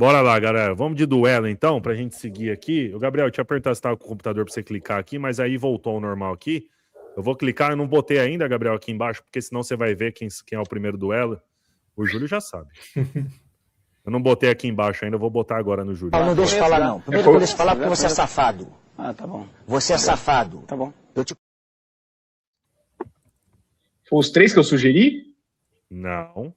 Bora lá, galera. Vamos de duelo, então, pra gente seguir aqui. O Gabriel, deixa eu apertar se tá com o computador pra você clicar aqui, mas aí voltou ao normal aqui. Eu vou clicar, eu não botei ainda, Gabriel, aqui embaixo, porque senão você vai ver quem é o primeiro duelo. O Júlio já sabe. Eu não botei aqui embaixo ainda, eu vou botar agora no Júlio. Não deixa falar, não. Primeiro eu não deixo falar porque você é safado. Ah, tá bom. Você é safado. Tá bom. Foi os 3 que eu sugeri? Não.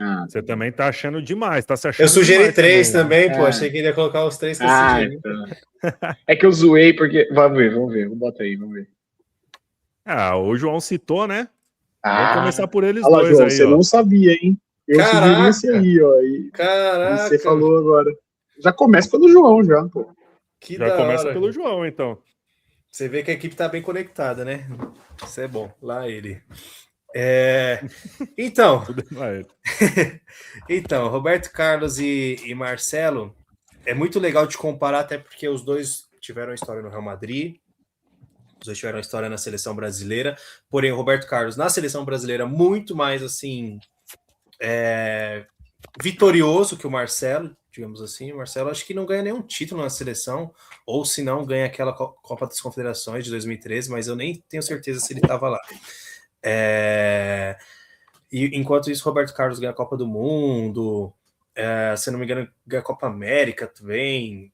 Ah, Você também tá achando demais, tá se achando Eu sugeri demais 3 também, pô. É. Achei que ele ia colocar os 3 que eu sugeri. então. É que eu zoei porque... Vamos ver. Bota aí, vamos ver. Ah, o João citou, né? Ah, Vamos começar por eles olha lá, dois João, aí, você ó. não sabia, hein? Eu sugeri esse aí, ó. E Caraca! você falou agora. Já começa pelo João, já, pô. Que Já da começa hora. pelo João, então. Você vê que a equipe tá bem conectada, né? Isso é bom. Lá ele. Então, Tudo vai. então, Roberto Carlos e Marcelo, é muito legal de comparar, até porque os dois tiveram história no Real Madrid, os dois tiveram história na seleção brasileira, porém o Roberto Carlos na seleção brasileira muito mais, assim, vitorioso que o Marcelo, digamos assim. O Marcelo acho que não ganha nenhum título na seleção, ou se não, ganha aquela Copa das Confederações de 2013, mas eu nem tenho certeza se ele estava lá. E enquanto isso, Roberto Carlos ganha a Copa do Mundo, se não me engano, ganha a Copa América também.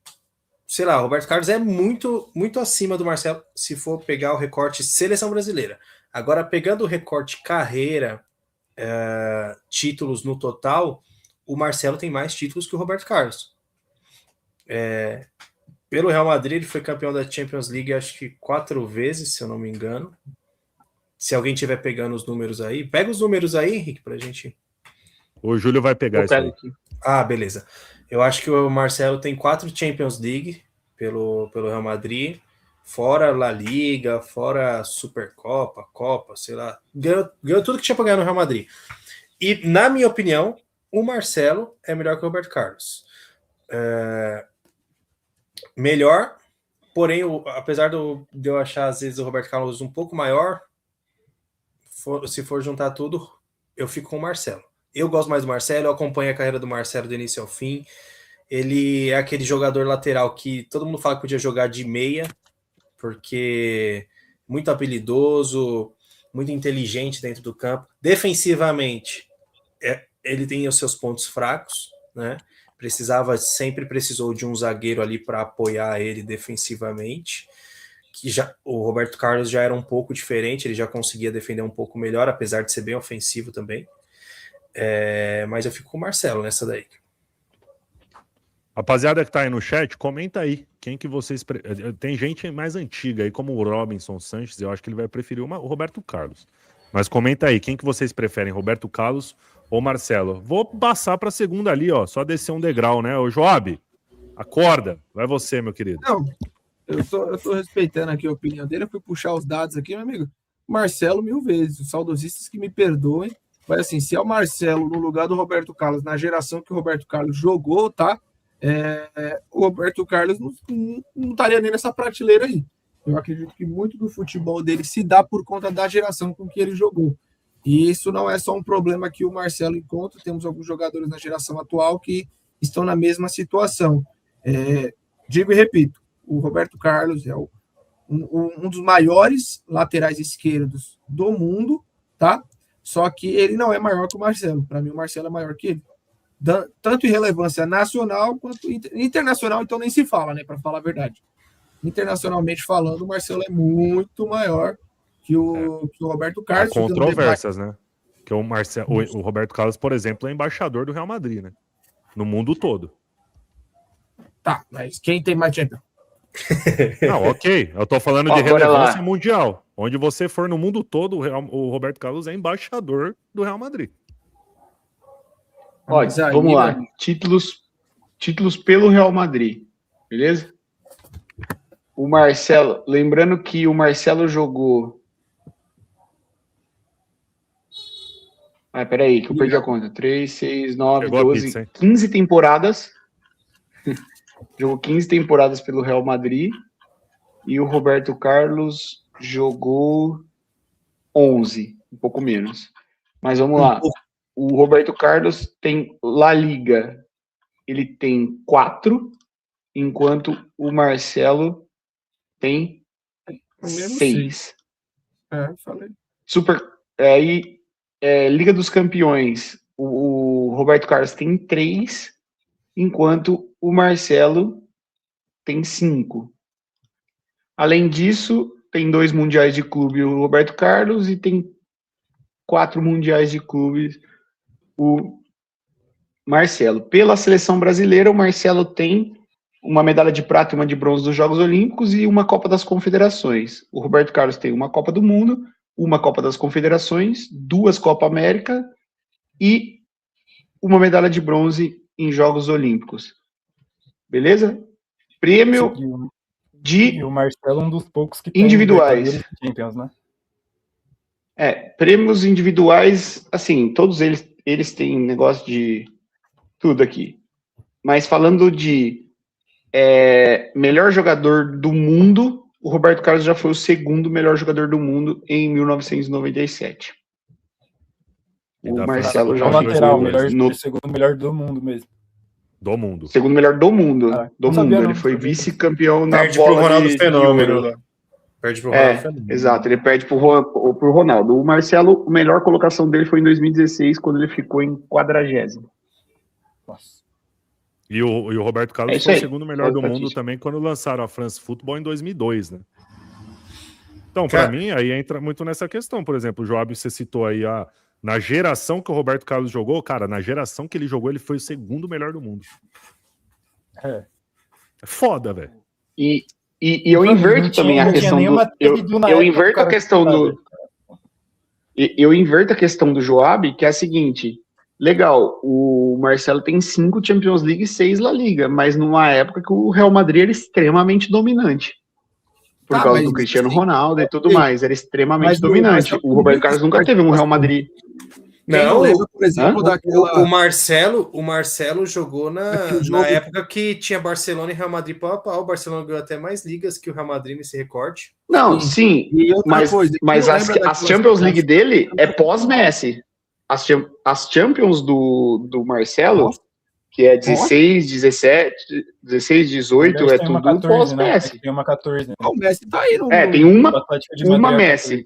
Sei lá, o Roberto Carlos é muito, muito acima do Marcelo se for pegar o recorte seleção brasileira. Agora, pegando o recorte carreira, títulos no total, o Marcelo tem mais títulos que o Roberto Carlos. Pelo Real Madrid, ele foi campeão da Champions League acho que 4 vezes, se eu não me engano. Se alguém estiver pegando os números aí, pega os números aí, Henrique, pra gente. O Júlio vai pegar isso aí. Aqui. Ah, beleza. Eu acho que o Marcelo tem 4 Champions League pelo Real Madrid, fora La Liga, fora Supercopa, Copa, sei lá. Ganhou tudo que tinha pra ganhar no Real Madrid. E, na minha opinião, o Marcelo é melhor que o Roberto Carlos. Melhor, porém, apesar de eu achar, às vezes, o Roberto Carlos um pouco maior, se for juntar tudo, eu fico com o Marcelo. Eu gosto mais do Marcelo, eu acompanho a carreira do Marcelo do início ao fim. Ele é aquele jogador lateral que todo mundo fala que podia jogar de meia, porque muito habilidoso, muito inteligente dentro do campo. Defensivamente, ele tem os seus pontos fracos, né? Sempre precisou de um zagueiro ali para apoiar ele defensivamente. Que o Roberto Carlos já era um pouco diferente, ele já conseguia defender um pouco melhor, apesar de ser bem ofensivo também. Mas eu fico com o Marcelo nessa daí. Rapaziada que tá aí no chat, comenta aí. Quem que vocês... Tem gente mais antiga aí, como o Robinson Sanches, eu acho que ele vai preferir o Roberto Carlos. Mas comenta aí, quem que vocês preferem, Roberto Carlos ou Marcelo? Vou passar pra segunda ali, ó, só descer um degrau, né? Ô, Joab, acorda. Vai você, meu querido. Não, eu tô respeitando aqui a opinião dele, eu fui puxar os dados aqui, meu amigo. Marcelo 1000 vezes, os saudosistas que me perdoem, mas assim, se é o Marcelo no lugar do Roberto Carlos, na geração que o Roberto Carlos jogou, tá? O Roberto Carlos não estaria nem nessa prateleira aí. Eu acredito que muito do futebol dele se dá por conta da geração com que ele jogou. E isso não é só um problema que o Marcelo encontra, temos alguns jogadores na geração atual que estão na mesma situação. Digo e repito, o Roberto Carlos é um dos maiores laterais esquerdos do mundo, tá? Só que ele não é maior que o Marcelo. Para mim, o Marcelo é maior que ele. Tanto em relevância nacional quanto internacional, então nem se fala, né? Para falar a verdade. Internacionalmente falando, o Marcelo é muito maior que o Roberto Carlos. Há controvérsias, né? Que o Roberto Carlos, por exemplo, é embaixador do Real Madrid, né? No mundo todo. Tá, mas quem tem mais Champions? Não, ok. Eu tô falando de relevância mundial. Onde você for no mundo todo, o Roberto Carlos é embaixador do Real Madrid. Olha, vamos lá. Né? Títulos pelo Real Madrid. Beleza? O Marcelo, lembrando que o Marcelo jogou... peraí, que eu perdi a conta. 3, 6, 9, Chegou 12, pizza, 15 temporadas. Jogou 15 temporadas pelo Real Madrid. E o Roberto Carlos jogou 11, um pouco menos. Mas vamos lá. O Roberto Carlos tem La Liga ele tem 4, enquanto o Marcelo tem 6. Falei. Aí, Liga dos Campeões, o Roberto Carlos tem 3, enquanto o Marcelo tem 5. Além disso, tem 2 mundiais de clube o Roberto Carlos e tem 4 mundiais de clubes o Marcelo. Pela seleção brasileira, o Marcelo tem uma medalha de prata e uma de bronze dos Jogos Olímpicos e uma Copa das Confederações. O Roberto Carlos tem uma Copa do Mundo, uma Copa das Confederações, 2 Copa América e uma medalha de bronze em Jogos Olímpicos. Beleza? Prêmio E o Marcelo é um dos poucos que individuais. tem Champions, né? Prêmios individuais, assim, todos eles têm negócio de tudo aqui. Mas falando de melhor jogador do mundo, o Roberto Carlos já foi o segundo melhor jogador do mundo em 1997. O Marcelo já lateral, no segundo melhor do mundo mesmo. Do mundo. Segundo melhor do mundo. Do mundo. Ele foi vice-campeão na Perde pro bola Ronaldo de Fenômeno. ouro. Perde pro Ronaldo Fenômeno. Exato, ele perde pro Ronaldo. O Marcelo, a melhor colocação dele foi em 2016, quando ele ficou em 40º. Nossa. E o Roberto Carlos foi o segundo melhor do mundo também quando lançaram a France Football em 2002, né? Então, para mim, aí entra muito nessa questão. Por exemplo, o Joab, você citou aí, na geração que o Roberto Carlos jogou, cara, na geração que ele jogou, ele foi o segundo melhor do mundo. É foda, velho. E eu inverto também a questão do... Eu inverto a questão do... Eu inverto a questão do Joab, que é a seguinte... Legal, o Marcelo tem 5 Champions League e 6 La Liga, mas numa época que o Real Madrid era extremamente dominante. Por causa do Cristiano Ronaldo e tudo mais, era extremamente dominante. O Roberto Carlos nunca teve um Real Madrid. Não, por exemplo, o Marcelo jogou na época que tinha Barcelona e Real Madrid pau a pau. O Barcelona ganhou até mais ligas que o Real Madrid nesse recorte. Não, sim, mas as Champions League dele é pós-Messi. As Champions do Marcelo, que é 16, 17, 16, 18, é tudo 14, pós-Messi. Né? Tem uma 14, né? O Messi tá aí. Tem uma Messi.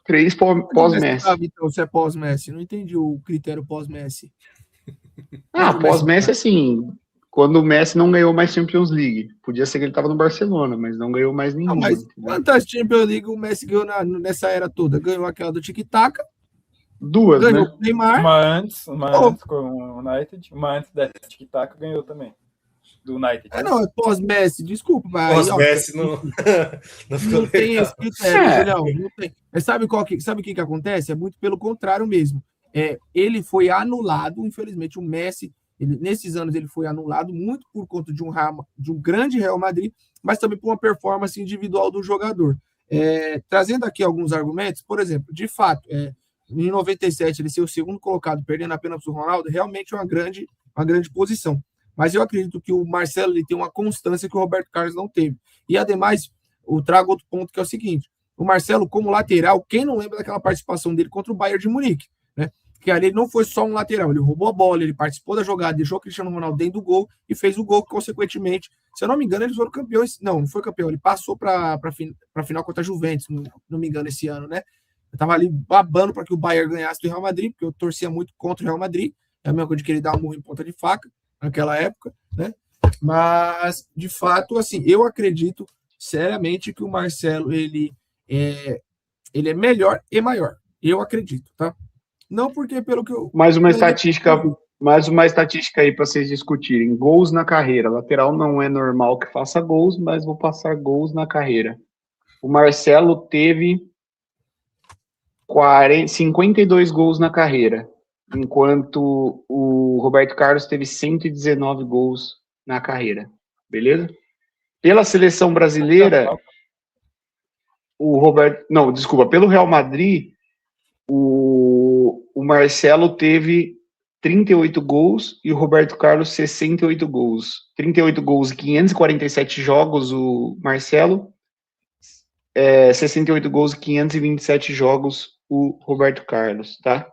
3 pós-Messi. Então, se é pós-Messi, não entendi o critério pós-Messi. Pós-Messi, assim, quando o Messi não ganhou mais Champions League. Podia ser que ele tava no Barcelona, mas não ganhou mais nenhuma. Mas quantas Champions League o Messi ganhou nessa era toda? Ganhou aquela do Tic-Tac. 2, ganhou né? O Neymar. Uma antes com o United, uma antes da Tic-Tac ganhou também. Do United. Não, é pós-Messi, desculpa. Pós-Messi não tem esse critério, não tem. Mas sabe o que acontece? É muito pelo contrário mesmo. Ele foi anulado, infelizmente, o Messi, nesses anos ele foi anulado muito por conta de um grande Real Madrid, mas também por uma performance individual do jogador. Trazendo aqui alguns argumentos, por exemplo, de fato, em 97 ele ser o segundo colocado, perdendo apenas para o Ronaldo, realmente é uma grande posição. Mas eu acredito que o Marcelo ele tem uma constância que o Roberto Carlos não teve. E, ademais, eu trago outro ponto que é o seguinte, o Marcelo, como lateral, quem não lembra daquela participação dele contra o Bayern de Munique, né? Que ali ele não foi só um lateral, ele roubou a bola, ele participou da jogada, deixou o Cristiano Ronaldo dentro do gol e fez o gol, consequentemente, se eu não me engano, eles foram campeões. Não foi campeão, ele passou para a final contra a Juventus, não me engano, esse ano, né? Eu tava ali babando para que o Bayern ganhasse do Real Madrid, porque eu torcia muito contra o Real Madrid, é a mesma coisa de querer dar um murro em ponta de faca naquela época, né? Mas, de fato, assim, eu acredito seriamente que o Marcelo, ele é melhor e maior. Eu acredito, tá? Não porque pelo que eu... Mais uma estatística aí para vocês discutirem. Gols na carreira. Lateral não é normal que faça gols, mas vou passar gols na carreira. O Marcelo teve 52 gols na carreira, enquanto o Roberto Carlos teve 119 gols na carreira. Beleza? Pela seleção brasileira, pelo Real Madrid, o Marcelo teve 38 gols e o Roberto Carlos 68 gols. 38 gols e 547 jogos o Marcelo, 68 gols e 527 jogos o Roberto Carlos, tá?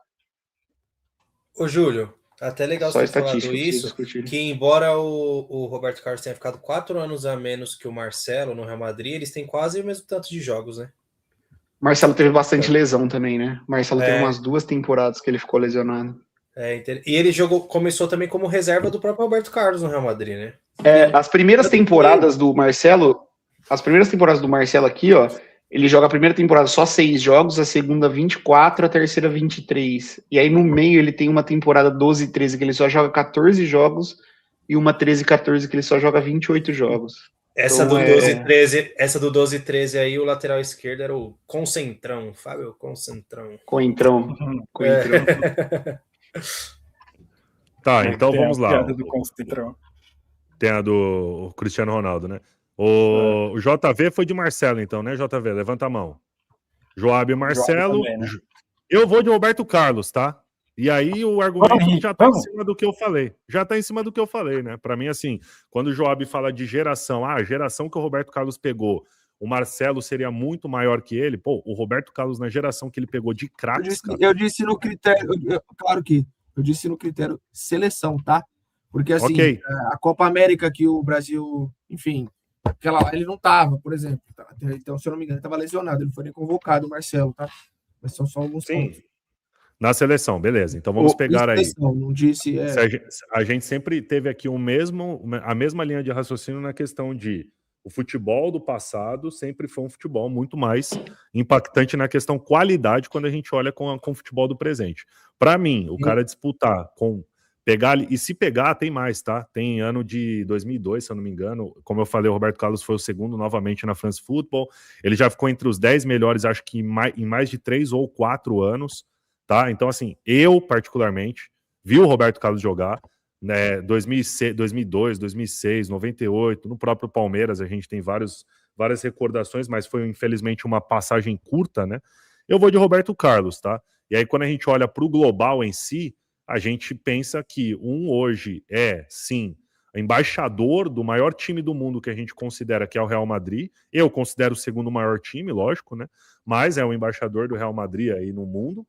Ô, Júlio, Até legal Só você ter falado estatística pra vocês isso, discutirem. que embora o Roberto Carlos tenha ficado 4 anos a menos que o Marcelo no Real Madrid, eles têm quase o mesmo tanto de jogos, né? Marcelo teve bastante lesão também, né? Marcelo teve É. umas 2 temporadas que ele ficou lesionado. E ele começou também como reserva do próprio Roberto Carlos no Real Madrid, né? As primeiras temporadas do Marcelo aqui, ó, ele joga a primeira temporada só 6 jogos, a segunda 24, a terceira 23. E aí no meio ele tem uma temporada 12 e 13 que ele só joga 14 jogos e uma 13 e 14 que ele só joga 28 jogos. Essa Então, do 12 e 13, essa do 12 e 13 aí, o lateral esquerdo era o Concentrão, Fábio Concentrão. Coentrão. Tá, então vamos lá. Piada do Concentrão. Tem a do Cristiano Ronaldo, né? O JV foi de Marcelo, então, né, JV? Levanta a mão. Joab e Marcelo. Também, né? Eu vou de Roberto Carlos, tá? E aí o argumento já tá em cima do que eu falei. Já tá em cima do que eu falei, né? Pra mim, assim, quando o Joab fala de geração, a geração que o Roberto Carlos pegou, o Marcelo seria muito maior que ele. Pô, o Roberto Carlos, na geração que ele pegou de craques, eu disse no critério, claro que eu disse no critério seleção, tá? Porque assim, a Copa América que o Brasil, enfim, aquela lá ele não tava, por exemplo. Tá? Então, se eu não me engano, ele tava lesionado, ele foi nem convocado, o Marcelo, tá? Mas são só alguns pontos. Na seleção, beleza. Então vamos pegar aí. Não disse. A gente sempre teve aqui a mesma linha de raciocínio na questão de o futebol do passado sempre foi um futebol muito mais impactante na questão qualidade quando a gente olha com o futebol do presente. Para mim, o cara disputar com pegar e se pegar tem mais, tá? Tem ano de 2002, se eu não me engano. Como eu falei, o Roberto Carlos foi o segundo novamente na France Football. Ele já ficou entre os 10 melhores, acho que em mais de 3 ou 4 anos. Tá? Então, assim, eu, particularmente, vi o Roberto Carlos jogar, né, 2002, 2006, 98, no próprio Palmeiras, a gente tem várias recordações, mas foi, infelizmente, uma passagem curta, né? Eu vou de Roberto Carlos, tá? E aí, quando a gente olha para o global em si, a gente pensa que hoje é, sim, embaixador do maior time do mundo que a gente considera que é o Real Madrid. Eu considero o segundo maior time, lógico, né? Mas é o embaixador do Real Madrid aí no mundo.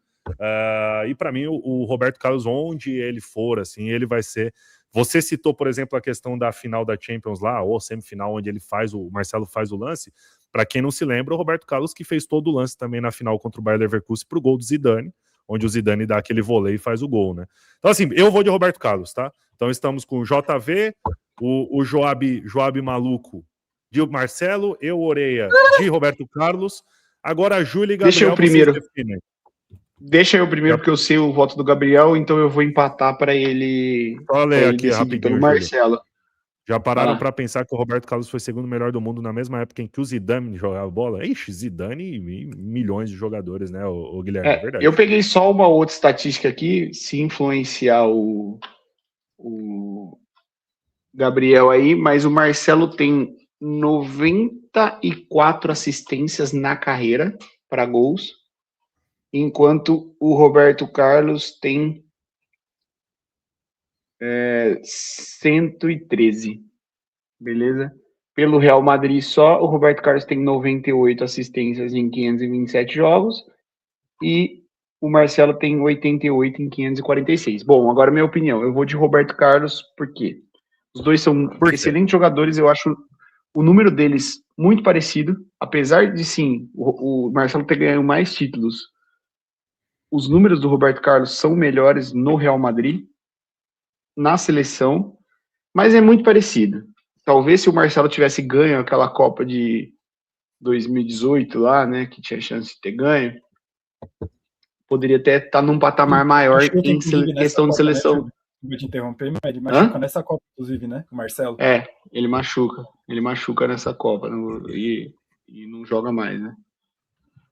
E para mim o Roberto Carlos, onde ele for, assim, ele vai ser. Você citou, por exemplo, a questão da final da Champions lá, ou semifinal, onde o Marcelo faz o lance. Para quem não se lembra, o Roberto Carlos que fez todo o lance também na final contra o Bayer Leverkusen pro gol do Zidane, onde o Zidane dá aquele vôlei e faz o gol, né? Então, assim, eu vou de Roberto Carlos, tá? Então estamos com o JV, o Joab maluco de Marcelo, eu, Oreia, de Roberto Carlos. Agora a Júlia e Gabriel. Deixa eu primeiro. Deixa eu primeiro, porque eu sei o voto do Gabriel, então eu vou empatar para ele. Olha aqui rapidinho, pelo Marcelo. Já pararam para pensar que o Roberto Carlos foi segundo melhor do mundo na mesma época em que o Zidane jogava bola? Ixi, Zidane e milhões de jogadores, né, o Guilherme? É verdade. Eu peguei só uma outra estatística aqui, se influenciar o Gabriel aí, mas o Marcelo tem 94 assistências na carreira para gols, enquanto o Roberto Carlos tem 113, beleza? Pelo Real Madrid só, o Roberto Carlos tem 98 assistências em 527 jogos e o Marcelo tem 88 em 546. Bom, agora minha opinião, eu vou de Roberto Carlos porque os dois são excelentes jogadores, eu acho o número deles muito parecido, apesar de sim, o Marcelo ter ganhado mais títulos. Os números do Roberto Carlos são melhores no Real Madrid, na seleção, mas é muito parecido. Talvez se o Marcelo tivesse ganho aquela Copa de 2018 lá, né, que tinha chance de ter ganho, poderia até estar num patamar maior em questão de seleção. Vou te interromper, mas ele machuca nessa Copa, inclusive, né, o Marcelo? Ele machuca nessa Copa e não joga mais, né.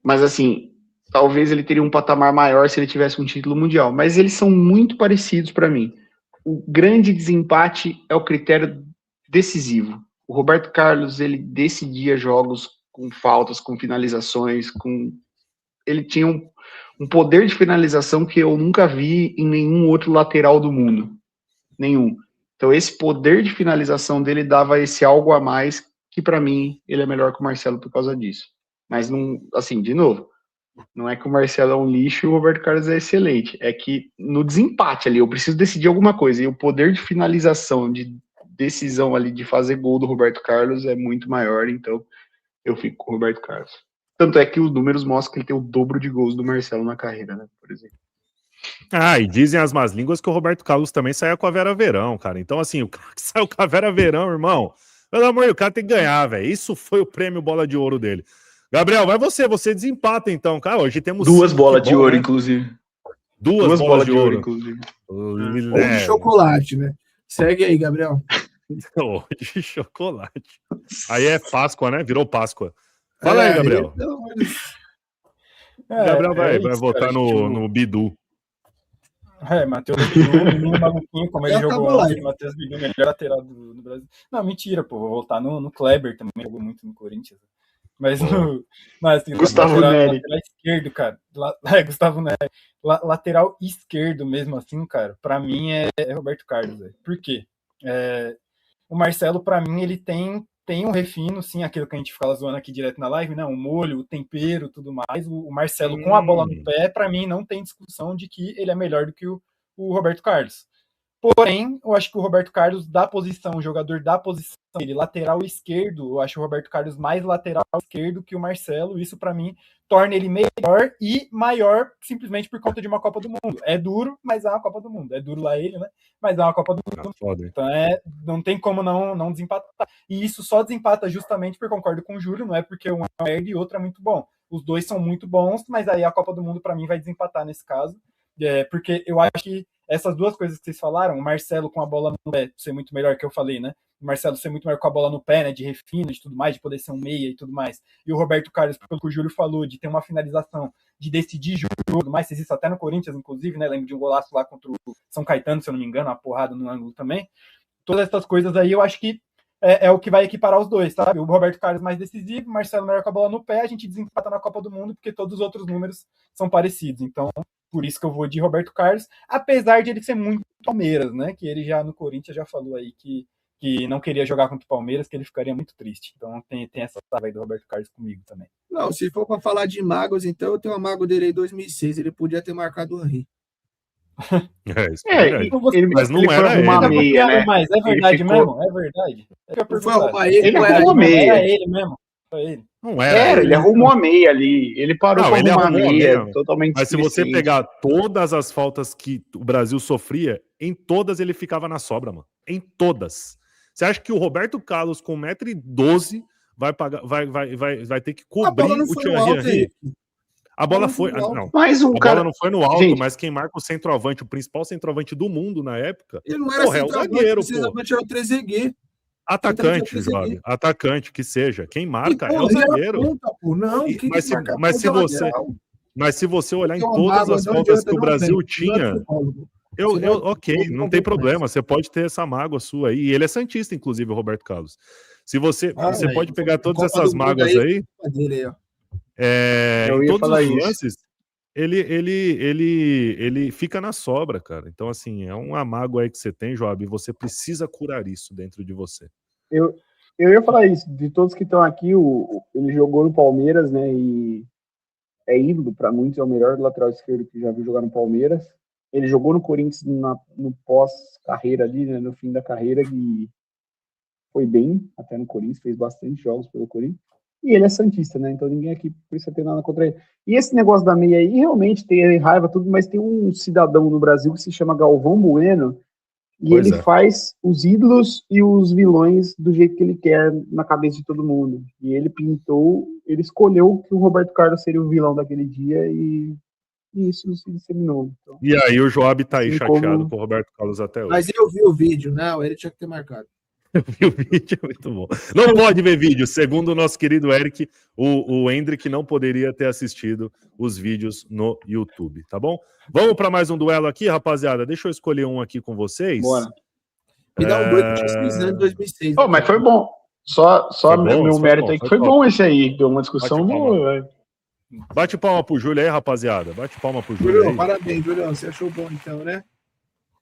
Mas assim, talvez ele teria um patamar maior se ele tivesse um título mundial, mas eles são muito parecidos para mim. O grande desempate é o critério decisivo. O Roberto Carlos, ele decidia jogos com faltas, com finalizações, ele tinha um poder de finalização que eu nunca vi em nenhum outro lateral do mundo. Nenhum. Então esse poder de finalização dele dava esse algo a mais que para mim ele é melhor que o Marcelo por causa disso. Mas não, assim, de novo, Não é que o Marcelo é um lixo e o Roberto Carlos é excelente. É que no desempate ali, eu preciso decidir alguma coisa. E o poder de finalização, de decisão ali, de fazer gol do Roberto Carlos é muito maior. Então, eu fico com o Roberto Carlos. Tanto é que os números mostram que ele tem o dobro de gols do Marcelo na carreira, né? Por exemplo. Ah, e dizem as más línguas que o Roberto Carlos também saia com a Vera Verão, cara. Então, assim, o cara que saiu com a Vera Verão, irmão, pelo amor de Deus, o cara tem que ganhar, velho. Isso foi o prêmio bola de ouro dele. Gabriel, vai você desempata então, cara. Hoje temos 2 bolas de ouro, né? inclusive. Duas bolas de ouro, inclusive. Ou de chocolate, né? Segue aí, Gabriel. Ou de chocolate. Aí é Páscoa, né? Virou Páscoa. Fala aí, Gabriel. Gabriel vai votar no Bidu. Matheus Bidu, menino maluquinho, como ele jogou ontem. Matheus Bidu, melhor lateral do Brasil. Não, mentira, pô. Vou voltar no Kleber também, jogou muito no Corinthians. Mas assim, Gustavo Neri. Lateral esquerdo, cara. Gustavo Neri. Lateral esquerdo mesmo assim, cara. Pra mim é Roberto Carlos, velho. Por quê? O Marcelo, pra mim, ele tem um refino, sim, aquilo que a gente fala zoando aqui direto na live, né? O molho, o tempero, tudo mais. O Marcelo com a bola no pé, pra mim, não tem discussão de que ele é melhor do que o Roberto Carlos. Porém, eu acho que o Roberto Carlos da posição, o jogador da posição dele, lateral esquerdo, eu acho o Roberto Carlos mais lateral esquerdo que o Marcelo. Isso, pra mim, torna ele melhor e maior simplesmente por conta de uma Copa do Mundo. É duro, mas é uma Copa do Mundo. É duro lá ele, né? Mas é uma Copa do Mundo. Então não tem como não desempatar. E isso só desempata justamente porque concordo com o Júlio, não é porque um é merda e outro é muito bom. Os dois são muito bons, mas aí a Copa do Mundo pra mim vai desempatar nesse caso. Porque eu acho que essas duas coisas que vocês falaram, o Marcelo com a bola no pé ser muito melhor, que eu falei, né? O Marcelo ser muito melhor com a bola no pé, né? De refino, de tudo mais, de poder ser um meia e tudo mais. E o Roberto Carlos, pelo que o Júlio falou, de ter uma finalização, de decidir jogo, mais, fez isso até no Corinthians, inclusive, né? Lembro de um golaço lá contra o São Caetano, se eu não me engano, uma porrada no ângulo também. Todas essas coisas aí, eu acho que é o que vai equiparar os dois, sabe? O Roberto Carlos mais decisivo, o Marcelo melhor com a bola no pé, a gente desempata na Copa do Mundo, porque todos os outros números são parecidos. Então, por isso que eu vou de Roberto Carlos, apesar de ele ser muito Palmeiras, né? Que ele já no Corinthians já falou aí que não queria jogar contra o Palmeiras, que ele ficaria muito triste. Então tem essa saga aí do Roberto Carlos comigo também. Não, se for para falar de magos, então eu tenho uma mago dele aí em 2006, ele podia ter marcado o Henry. Mas não era ele. Meia, né? Mas é verdade mesmo? É verdade. Foi arrumar ele, ele arrumou a meia. Era ele mesmo. Foi ele. Não era. Ele arrumou a meia ali. Ele parou para arrumar a meia. Totalmente. Mas se você pegar todas as faltas que o Brasil sofria, em todas ele ficava na sobra, mano. Em todas. Você acha que o Roberto Carlos com 1,12 m vai ter que cobrir o Thierry Henry? A bola foi. Não, bola não foi no alto, gente, mas quem marca o centroavante, o principal centroavante do mundo na época, ele não era é o zagueiro, pô. Era o Trezeguet. Atacante, jovem. Atacante, que seja. Quem marca é o zagueiro. Ponta, pô. Não, mas se você olhar em todas as faltas que o Brasil tinha, ok, não tem problema. Você pode ter essa mágoa sua aí. E ele é santista, inclusive, o Roberto Carlos. Se você pode pegar todas essas mágoas aí. Em todos os lances, ele fica na sobra, cara. Então, assim, é uma mágoa aí que você tem, Joab, e você precisa curar isso dentro de você. Eu ia falar isso, de todos que estão aqui, ele jogou no Palmeiras, né, e é ídolo, para muitos é o melhor lateral esquerdo que já viu jogar no Palmeiras. Ele jogou no Corinthians no pós-carreira ali, né, no fim da carreira, e foi bem até no Corinthians, fez bastante jogos pelo Corinthians. E ele é santista, né? Então ninguém aqui precisa ter nada contra ele. E esse negócio da meia aí, realmente tem raiva, tudo, mas tem um cidadão no Brasil que se chama Galvão Bueno, e ele faz os ídolos e os vilões do jeito que ele quer na cabeça de todo mundo. E ele escolheu que o Roberto Carlos seria o vilão daquele dia e isso se disseminou. Então, e aí o Joab tá aí chateado com o Roberto Carlos até hoje. Mas eu vi o vídeo, não, ele tinha que ter marcado. Eu vi o vídeo, muito bom. Não pode ver vídeo, segundo o nosso querido Eric, o Hendrick não poderia ter assistido os vídeos no YouTube, tá bom? Vamos para mais um duelo aqui, rapaziada. Deixa eu escolher um aqui com vocês. Bora. Me dá um 2 em 2006. Oh, mas foi bom. Só meu mérito aí que foi bom esse aí. Deu uma discussão boa. Bate palma pro Júlio aí, rapaziada. Bate palma pro Júlio aí. Parabéns, Júlio. Você achou bom então, né?